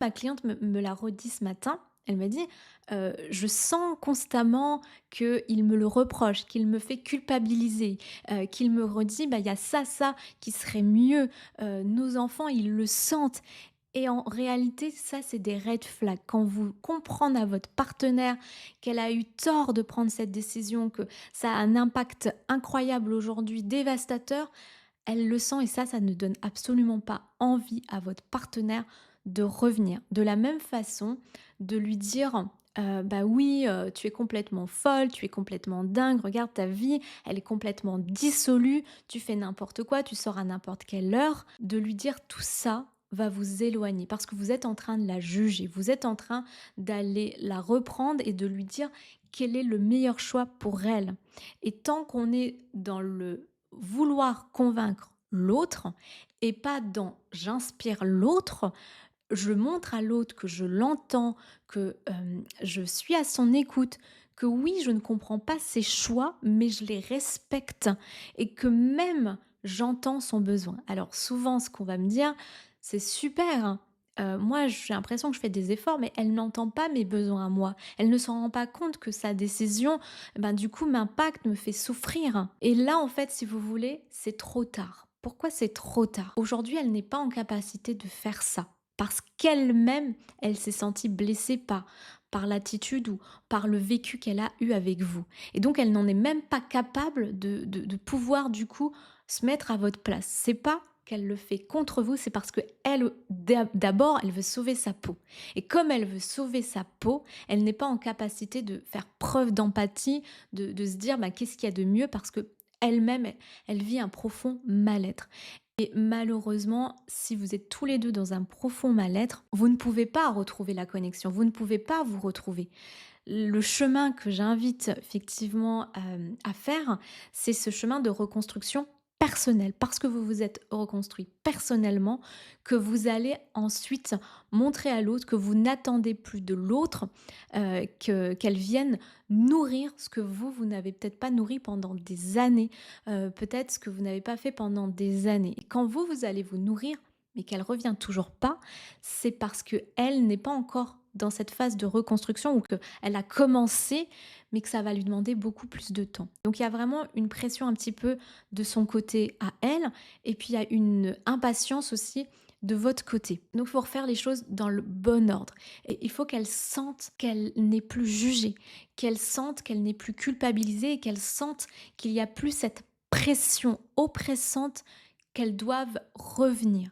Ma cliente me l'a redit ce matin. Elle m'a dit: «Je sens constamment qu'il me le reproche, qu'il me fait culpabiliser, qu'il me redit: "Bah, il y a ça, ça qui serait mieux". Nos enfants, ils le sentent». Et en réalité, ça, c'est des red flags. Quand vous comprenez à votre partenaire qu'elle a eu tort de prendre cette décision, que ça a un impact incroyable aujourd'hui, dévastateur, elle le sent et ça ne donne absolument pas envie à votre partenaire de revenir. De la même façon, de lui dire, «Bah oui, tu es complètement folle, tu es complètement dingue, regarde ta vie, elle est complètement dissolue, tu fais n'importe quoi, tu sors à n'importe quelle heure». De lui dire tout ça va vous éloigner parce que vous êtes en train de la juger, vous êtes en train d'aller la reprendre et de lui dire quel est le meilleur choix pour elle. Et tant qu'on est dans le vouloir convaincre l'autre et pas dans j'inspire l'autre, je montre à l'autre que je l'entends, que je suis à son écoute, que oui, je ne comprends pas ses choix, mais je les respecte et que même j'entends son besoin. Alors souvent, ce qu'on va me dire, c'est super, hein. Moi, j'ai l'impression que je fais des efforts, mais elle n'entend pas mes besoins à moi. Elle ne s'en rend pas compte que sa décision, ben, du coup, m'impacte, me fait souffrir. Et là, en fait, si vous voulez, c'est trop tard. Pourquoi c'est trop tard? Aujourd'hui, elle n'est pas en capacité de faire ça parce qu'elle-même, elle s'est sentie blessée par l'attitude ou par le vécu qu'elle a eu avec vous. Et donc, elle n'en est même pas capable de pouvoir, du coup, se mettre à votre place. C'est pas qu'elle le fait contre vous, c'est parce que elle, d'abord, elle veut sauver sa peau. Et comme elle veut sauver sa peau, elle n'est pas en capacité de faire preuve d'empathie, de se dire bah, qu'est-ce qu'il y a de mieux parce que elle-même, elle vit un profond mal-être. Et malheureusement, si vous êtes tous les 2 dans un profond mal-être, vous ne pouvez pas retrouver la connexion, vous ne pouvez pas vous retrouver. Le chemin que j'invite effectivement, à faire, c'est ce chemin de reconstruction personnelle. Parce que vous vous êtes reconstruit personnellement, que vous allez ensuite montrer à l'autre que vous n'attendez plus de l'autre, qu'elle vienne nourrir ce que vous n'avez peut-être pas nourri pendant des années, peut-être ce que vous n'avez pas fait pendant des années. Et quand vous allez vous nourrir, mais qu'elle revient toujours pas, c'est parce qu'elle n'est pas encore dans cette phase de reconstruction ou qu'elle a commencé, mais que ça va lui demander beaucoup plus de temps. Donc il y a vraiment une pression un petit peu de son côté à elle, et puis il y a une impatience aussi de votre côté. Donc il faut refaire les choses dans le bon ordre. Et il faut qu'elle sente qu'elle n'est plus jugée, qu'elle sente qu'elle n'est plus culpabilisée et qu'elle sente qu'il n'y a plus cette pression oppressante qu'elles doivent revenir.